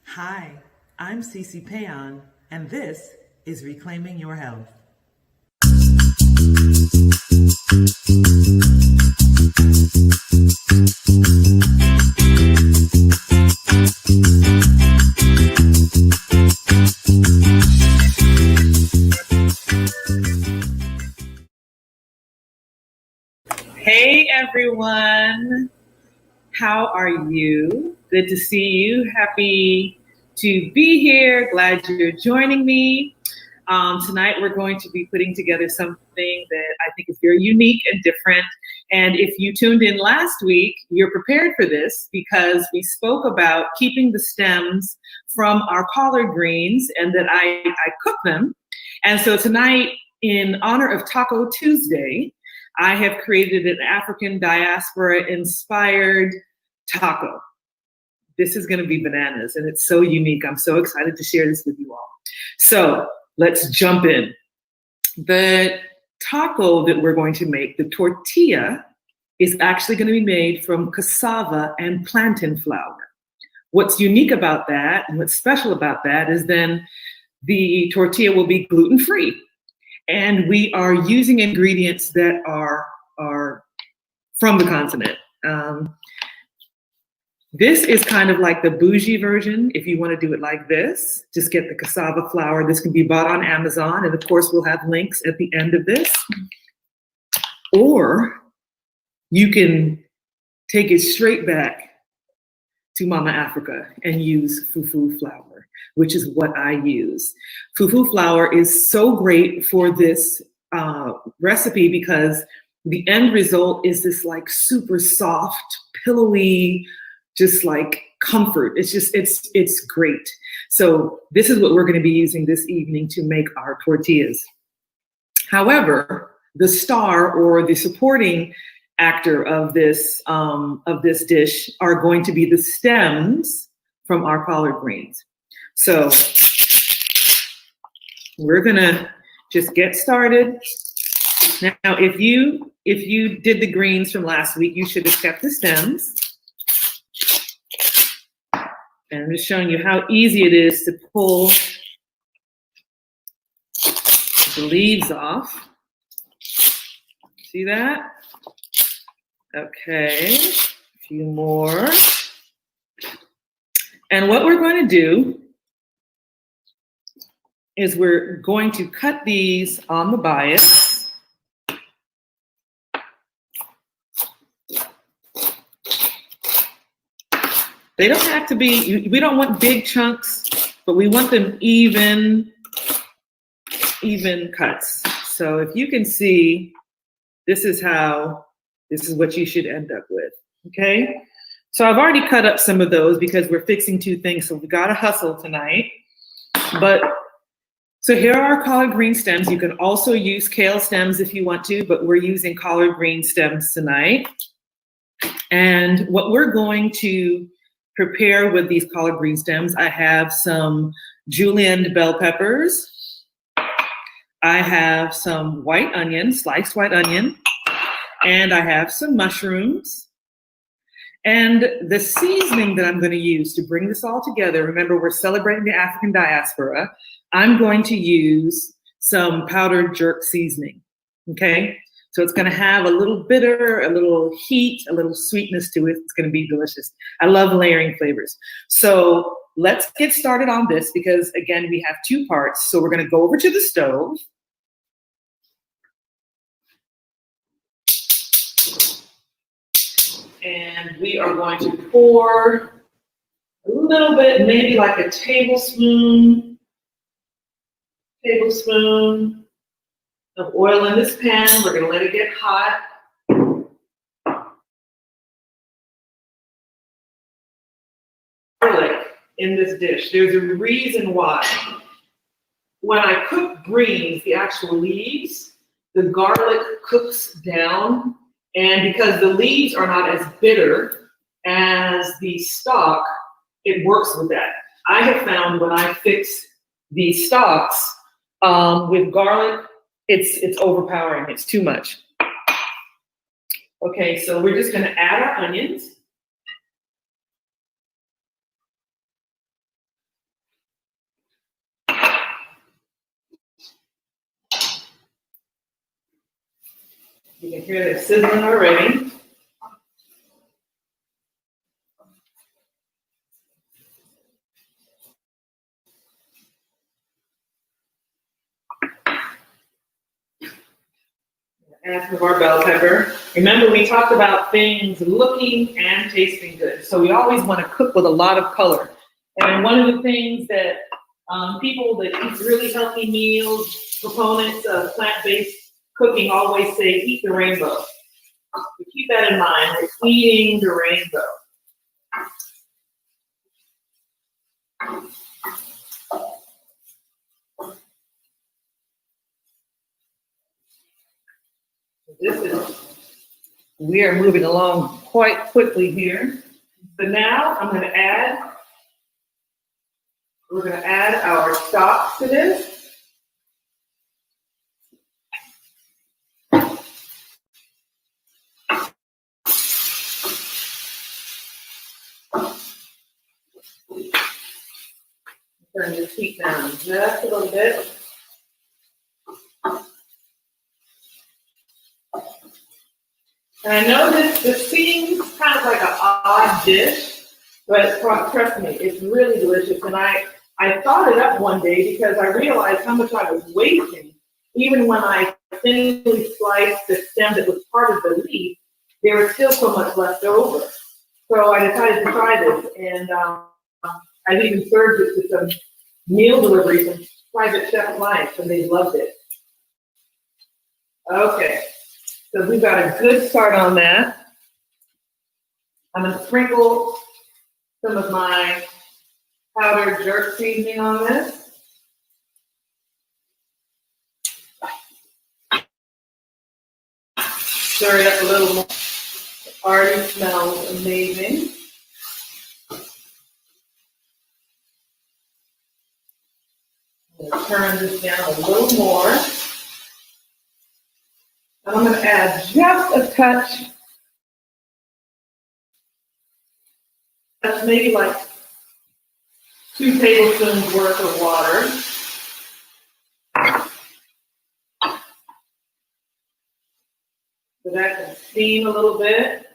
Hi, I'm C.C. Péan, and this is Reclaiming Your Health. Hey everyone, how are you? Good to see you. Happy to be here. Glad you're joining me. Tonight we're going to be putting together something that I think is very unique and different. And if you tuned in last week, you're prepared for this because we spoke about keeping the stems from our collard greens and that I cook them. And so tonight, in honor of Taco Tuesday, I have created an African diaspora inspired taco. This is going to be bananas and it's so unique. I'm so excited to share this with you all. So let's jump in. The taco that we're going to make, the tortilla, is actually going to be made from cassava and plantain flour. What's unique about that and what's special about that is then the tortilla will be gluten-free. And we are using ingredients that are from the continent. This is kind of like the bougie version. If you want to do it like this, just get the cassava flour. This can be bought on Amazon. And of course, we'll have links at the end of this. Or you can take it straight back to Mama Africa and use fufu flour, which is what I use. Fufu flour is so great for this recipe because the end result is this like super soft, pillowy, just like comfort. It's great. So this is what we're going to be using this evening to make our tortillas. However, the star or the supporting actor of this dish are going to be the stems from our collard greens. So we're gonna just get started. Now, if you did the greens from last week, you should have kept the stems. And I'm just showing you how easy it is to pull the leaves off. See that? Okay, a few more. And what we're going to do is we're going to cut these on the bias. They don't have to be, we don't want big chunks, but we want them even cuts. So if you can see, this is what you should end up with, okay? So I've already cut up some of those because we're fixing two things, so we gotta hustle tonight. So here are our collard green stems. You can also use kale stems if you want to, but we're using collard green stems tonight. And what we're going to prepare with these collard green stems, I have some julienne bell peppers. I have some white onion, sliced white onion, and I have some mushrooms. And the seasoning that I'm going to use to bring this all together, remember we're celebrating the African diaspora, I'm going to use some powdered jerk seasoning, okay? So it's going to have a little bitter, a little heat, a little sweetness to it. It's going to be delicious. I love layering flavors. So let's get started on this because, again, we have two parts. So we're going to go over to the stove. And we are going to pour a little bit, maybe like a tablespoon of oil in this pan. We're going to let it get hot. Garlic in this dish. There's a reason why. When I cook greens, the actual leaves, the garlic cooks down. And because the leaves are not as bitter as the stalk, it works with that. I have found when I fix the stalks with garlic, it's overpowering. It's too much. Okay, so we're just gonna add our onions. You can hear they're sizzling already. Add some of our bell pepper. Remember, we talked about things looking and tasting good. So we always want to cook with a lot of color. And one of the things that people that eat really healthy meals, proponents of plant-based cooking always say, eat the rainbow. So keep that in mind, we're eating the rainbow. We are moving along quite quickly here. So now we're going to add our stock to this. Turn this heat down just a little bit. And I know this seems kind of like an odd dish, but trust me, it's really delicious. And I thought it up one day because I realized how much I was wasting. Even when I thinly sliced the stem that was part of the leaf, there was still so much left over. So I decided to try this, and I even served it to some meal delivery, some private chef clients, and they loved it. Okay. So we've got a good start on that. I'm going to sprinkle some of my powdered jerk seasoning on this. Stir it up a little more. It already smells amazing. I'm going to turn this down a little more. And I'm going to add just a touch. That's maybe like 2 tablespoons worth of water. So that can steam a little bit.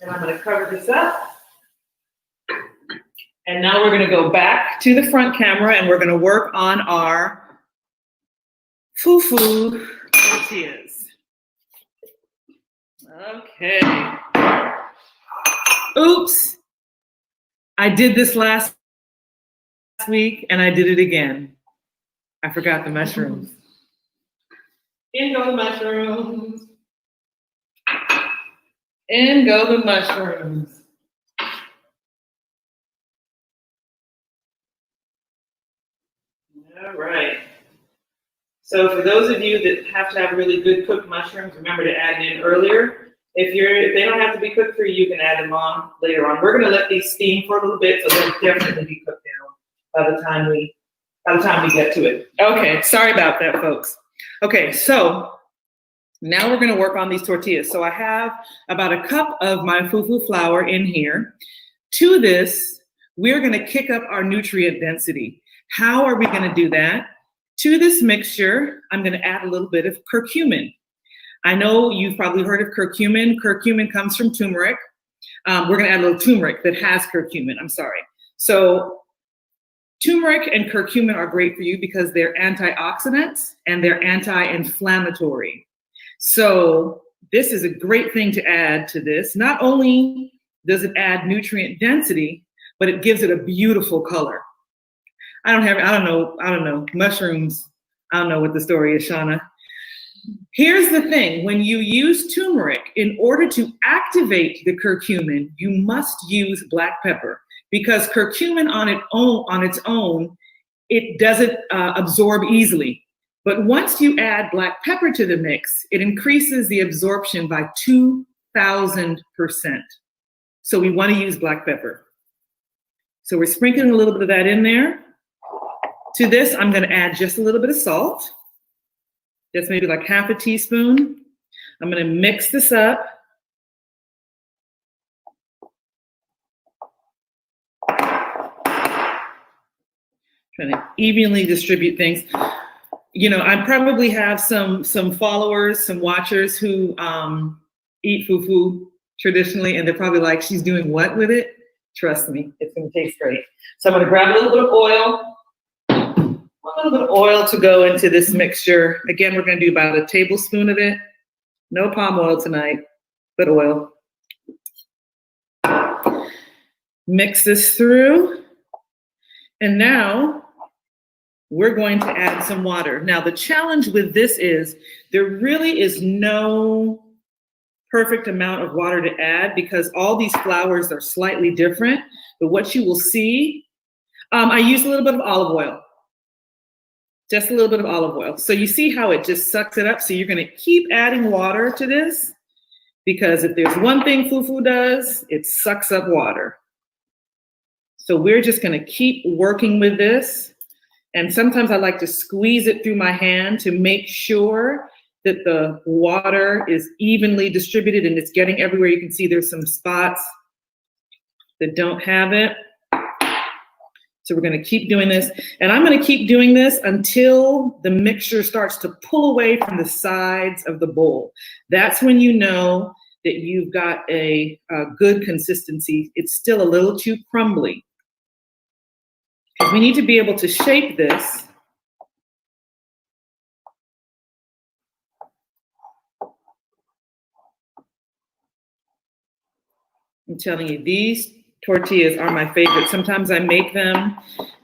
And I'm going to cover this up. And now we're going to go back to the front camera and we're going to work on our Fufu tortillas. Okay. Oops. I did this last week and I did it again. I forgot the mushrooms. In go the mushrooms. In go the mushrooms. All right. So for those of you that have to have really good cooked mushrooms, remember to add it in earlier. If they don't have to be cooked for you, you can add them on later on. We're going to let these steam for a little bit, so they'll definitely be cooked down by the time we get to it. Okay, sorry about that, folks. Okay, so now we're going to work on these tortillas. So I have about a cup of my fufu flour in here. To this, we're going to kick up our nutrient density. How are we going to do that? To this mixture, I'm going to add a little bit of curcumin. I know you've probably heard of curcumin. Curcumin comes from turmeric. We're going to add a little turmeric that has curcumin. I'm sorry. So turmeric and curcumin are great for you because they're antioxidants and they're anti-inflammatory. So this is a great thing to add to this. Not only does it add nutrient density, but it gives it a beautiful color. I don't know, mushrooms. I don't know what the story is, Shauna. Here's the thing, when you use turmeric, in order to activate the curcumin, you must use black pepper because curcumin on its own, it doesn't absorb easily. But once you add black pepper to the mix, it increases the absorption by 2,000%. So we want to use black pepper. So we're sprinkling a little bit of that in there. To this, I'm going to add just a little bit of salt. Just maybe like half a teaspoon. I'm going to mix this up. Trying to evenly distribute things. I probably have some followers, some watchers who eat fufu traditionally, and they're probably like, she's doing what with it? Trust me, it's gonna taste great. So I'm gonna grab a little bit of oil, a little bit of oil to go into this mixture. Again, we're gonna do about a tablespoon of it. No palm oil tonight, but oil. Mix this through. And now we're going to add some water. Now, the challenge with this is there really is no perfect amount of water to add because all these flours are slightly different. But what you will see, I use a little bit of olive oil, just a little bit of olive oil. So you see how it just sucks it up. So you're going to keep adding water to this because if there's one thing fufu does, it sucks up water. So we're just going to keep working with this. And sometimes I like to squeeze it through my hand to make sure that the water is evenly distributed and it's getting everywhere. You can see there's some spots that don't have it. So we're going to keep doing this. And I'm going to keep doing this until the mixture starts to pull away from the sides of the bowl. That's when you know that you've got a good consistency. It's still a little too crumbly. Because we need to be able to shape this. I'm telling you, these tortillas are my favorite. Sometimes I make them,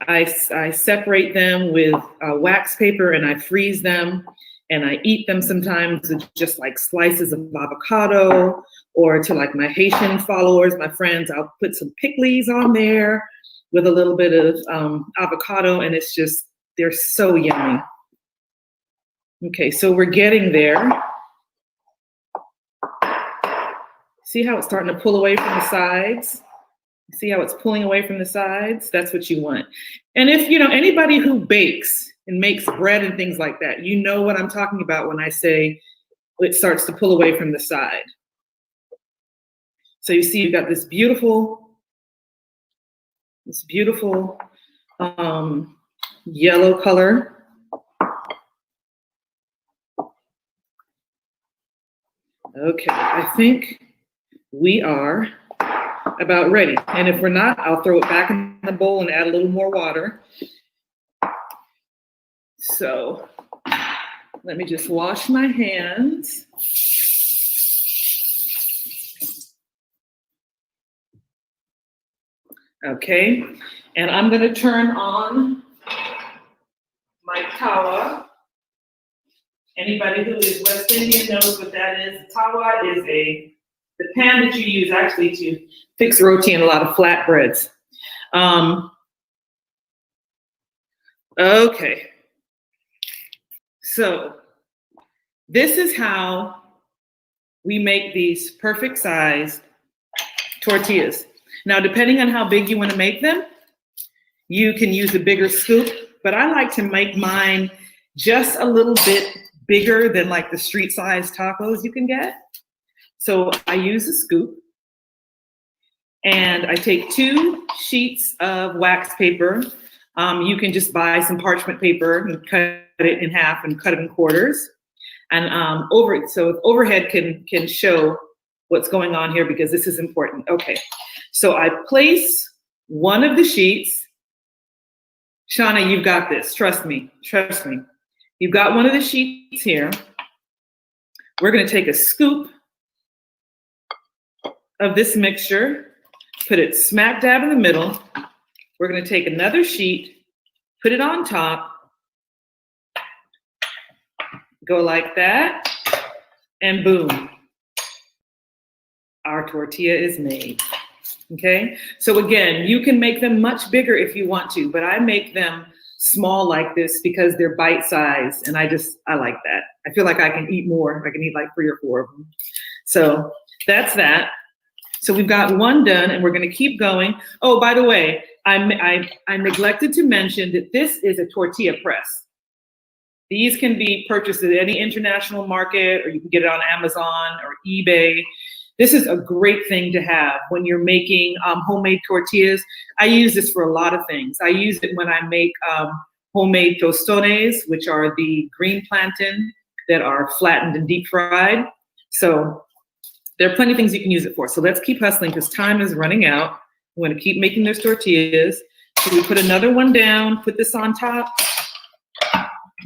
I separate them with wax paper and I freeze them and I eat them sometimes with just like slices of avocado, or to like my Haitian followers, my friends, I'll put some pickles on there with a little bit of avocado, and it's just, they're so yummy. Okay, so we're getting there. See how it's starting to pull away from the sides? See how it's pulling away from the sides? That's what you want. And if, anybody who bakes and makes bread and things like that, you know what I'm talking about when I say it starts to pull away from the side. So you see, you've got this beautiful yellow color. Okay, I think we are about ready. And if we're not, I'll throw it back in the bowl and add a little more water. So let me just wash my hands. Okay, and I'm gonna turn on my tawa. Anybody who is West Indian knows what that is. Tawa is the pan that you use actually to fix roti and a lot of flatbreads. Okay, so this is how we make these perfect sized tortillas. Now, depending on how big you want to make them, you can use a bigger scoop, but I like to make mine just a little bit bigger than like the street size tacos you can get. So I use a scoop and I take 2 sheets of wax paper. You can just buy some parchment paper and cut it in half and cut it in quarters. And so overhead can show what's going on here because this is important. Okay, so I place one of the sheets. Shauna, you've got this, trust me. You've got one of the sheets here. We're gonna take a scoop of this mixture, put it smack dab in the middle. We're gonna take another sheet, put it on top, go like that, and boom, our tortilla is made. Okay, so again, you can make them much bigger if you want to, but I make them small like this because they're bite-sized, and I like that. I feel like I can eat more. I can eat like 3 or 4 of them. So that's that. So we've got one done, and we're going to keep going. Oh, by the way, I neglected to mention that this is a tortilla press. These can be purchased at any international market, or you can get it on Amazon or eBay. This is a great thing to have when you're making homemade tortillas. I use this for a lot of things. I use it when I make homemade tostones, which are the green plantain that are flattened and deep fried. So there are plenty of things you can use it for. So let's keep hustling because time is running out. We want to keep making those tortillas. So we put another one down, put this on top.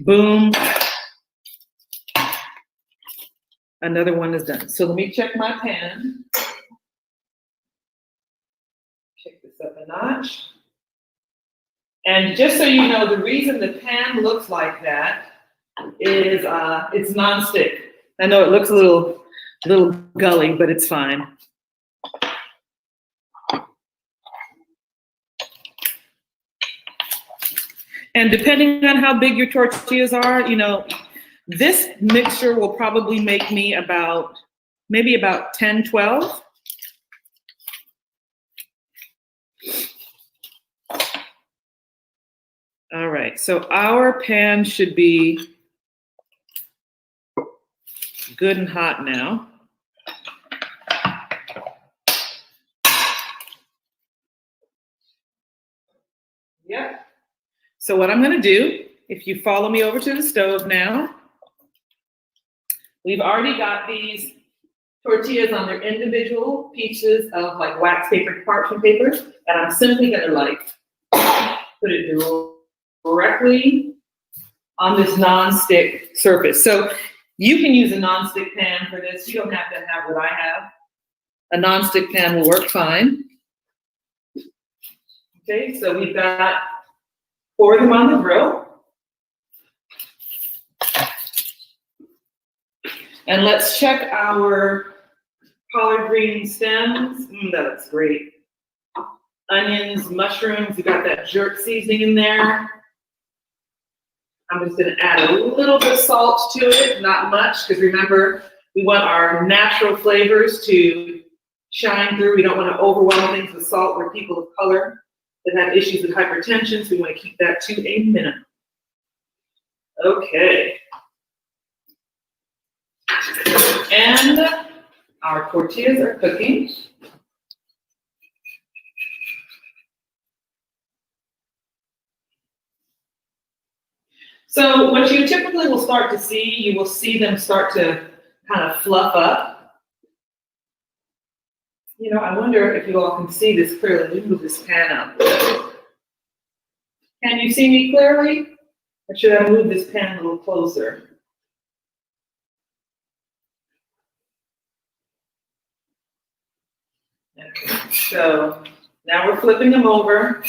Boom. Another one is done. So let me check my pan. Check this up a notch. And just so you know, the reason the pan looks like that is it's nonstick. I know it looks a little gully, but it's fine. And depending on how big your tortillas are, you know, this mixture will probably make me maybe about 10, 12. All right, so our pan should be good and hot now. Yep. So what I'm gonna do, if you follow me over to the stove now, we've already got these tortillas on their individual pieces of like wax paper, parchment paper, and I'm simply gonna like put it directly on this non-stick surface. So you can use a non-stick pan for this. You don't have to have what I have. A non-stick pan will work fine. Okay, so we've got 4 of them on the grill. And let's check our collard green stems. That looks great. Onions, mushrooms, we got that jerk seasoning in there. I'm just gonna add a little bit of salt to it, not much, because remember, we want our natural flavors to shine through. We don't want to overwhelm things with salt. We're people of color that have issues with hypertension, so we want to keep that to a minimum. Okay. And our tortillas are cooking. So what you typically will start to see, you will see them start to kind of fluff up. You know, I wonder if you all can see this clearly. Let me move this pan out. Can you see me clearly? Or should I move this pan a little closer? Okay, so now we're flipping them over.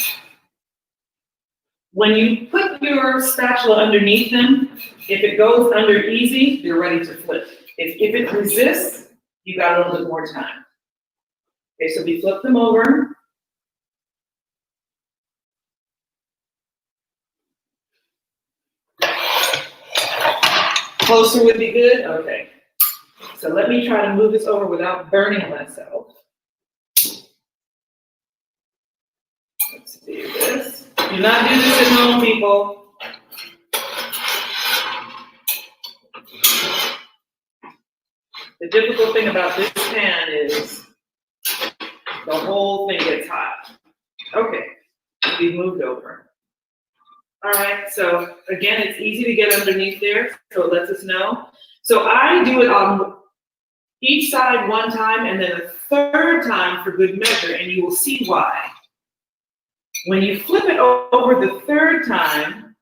When you put your spatula underneath them, if it goes under easy, you're ready to flip. If it resists, you got a little bit more time. Okay, so we flip them over. Closer would be good? Okay. So let me try to move this over without burning myself. Let's do this. Do not do this at home, people. The difficult thing about this pan is the whole thing gets hot. Okay, we moved over. All right, so again, it's easy to get underneath there, so it lets us know. So I do it on each side one time and then a third time for good measure, and you will see why. When you flip it over the third time,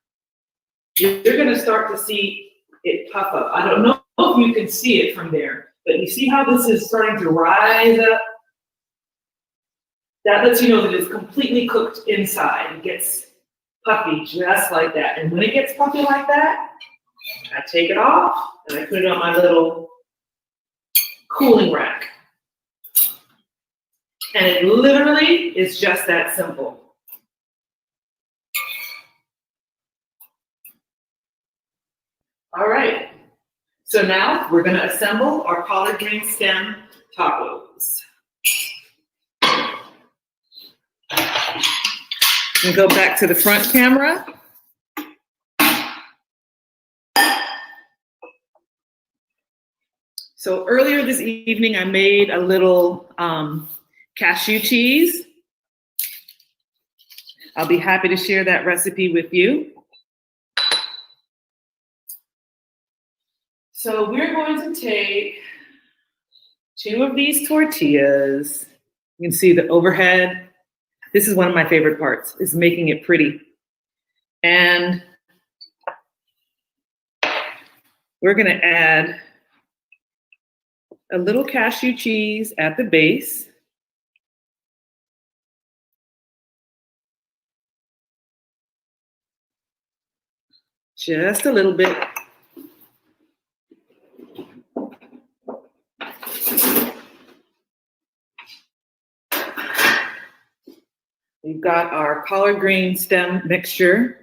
you're going to start to see it puff up. I don't know if you can see it from there, but you see how this is starting to rise up? That lets you know that it's completely cooked inside. It gets puffy just like that. And when it gets puffy like that, I take it off and I put it on my little cooling rack. And it literally is just that simple. All right, so now we're going to assemble our collard green stem tacos. And go back to the front camera. So earlier this evening, I made a little cashew cheese. I'll be happy to share that recipe with you. So we're going to take 2 of these tortillas. You can see the overhead. This is one of my favorite parts, is making it pretty. And we're gonna add a little cashew cheese at the base. Just a little bit. We've got our collard green stem mixture.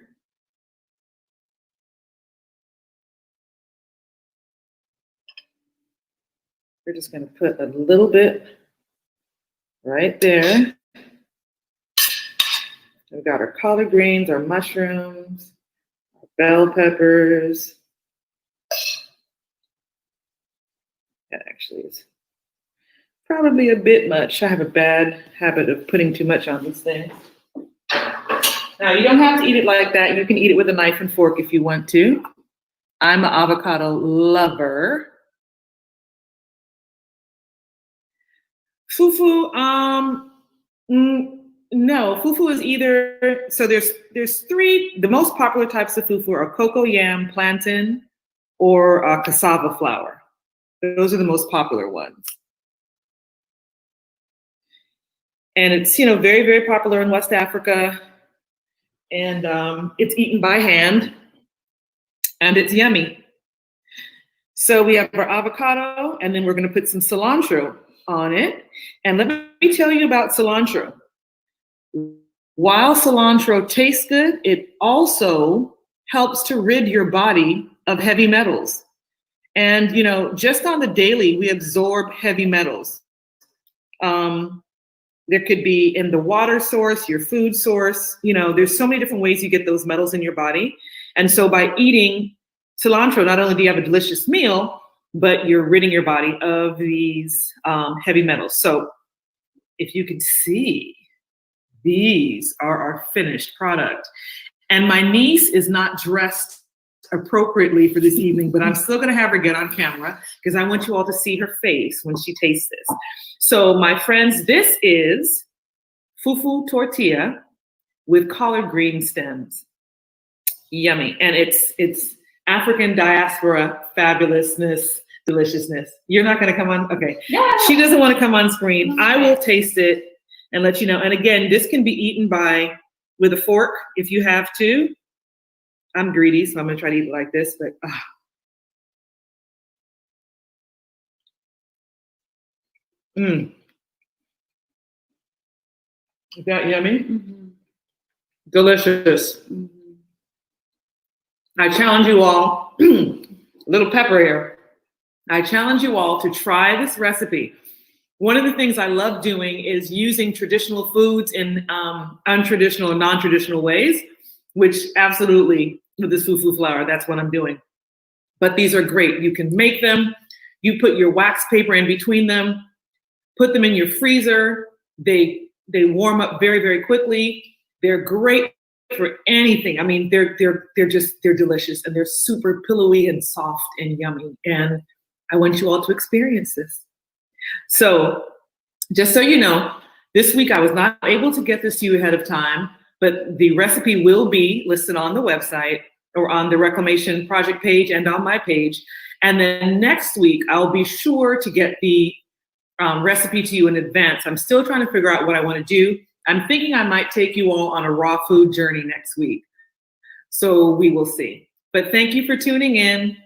We're just going to put a little bit right there. We've got our collard greens, our mushrooms, our bell peppers. That actually is probably a bit much. I have a bad habit of putting too much on these things. Now, you don't have to eat it like that. You can eat it with a knife and fork if you want to. I'm an avocado lover. Fufu, no, fufu is either, so there's 3, the most popular types of fufu are cocoa yam, plantain, or cassava flour. Those are the most popular ones. And it's, very, very popular in West Africa. And it's eaten by hand. And it's yummy. So we have our avocado, and then we're going to put some cilantro on it. And let me tell you about cilantro. While cilantro tastes good, it also helps to rid your body of heavy metals. And, just on the daily, we absorb heavy metals. There could be in the water source, your food source, there's so many different ways you get those metals in your body. And so by eating cilantro, not only do you have a delicious meal, but you're ridding your body of these heavy metals. So if you can see, these are our finished product. And my niece is not dressed appropriately for this evening, but I'm still gonna have her get on camera because I want you all to see her face when she tastes this. So my friends, this is fufu tortilla with collard green stems. Yummy. And it's African diaspora fabulousness, deliciousness. You're not gonna come on, okay. Yeah. She doesn't wanna come on screen. I will taste it and let you know. And again, this can be eaten with a fork if you have to. I'm greedy, so I'm gonna try to eat it like this, but Is that yummy? Mm-hmm. Delicious. Mm-hmm. I challenge you all, little pepper here. I challenge you all to try this recipe. One of the things I love doing is using traditional foods in untraditional and non-traditional ways, which absolutely, with this fufu flour, that's what I'm doing. But these are great. You can make them. You put your wax paper in between them, put them in your freezer. They warm up very, very quickly. They're great for anything. I mean, they're delicious, and they're super pillowy and soft and yummy. And I want you all to experience this. So just so you know, this week I was not able to get this to you ahead of time, but the recipe will be listed on the website or on the Reclamation Project page and on my page. And then next week, I'll be sure to get the recipe to you in advance. I'm still trying to figure out what I want to do. I'm thinking I might take you all on a raw food journey next week. So we will see. But thank you for tuning in.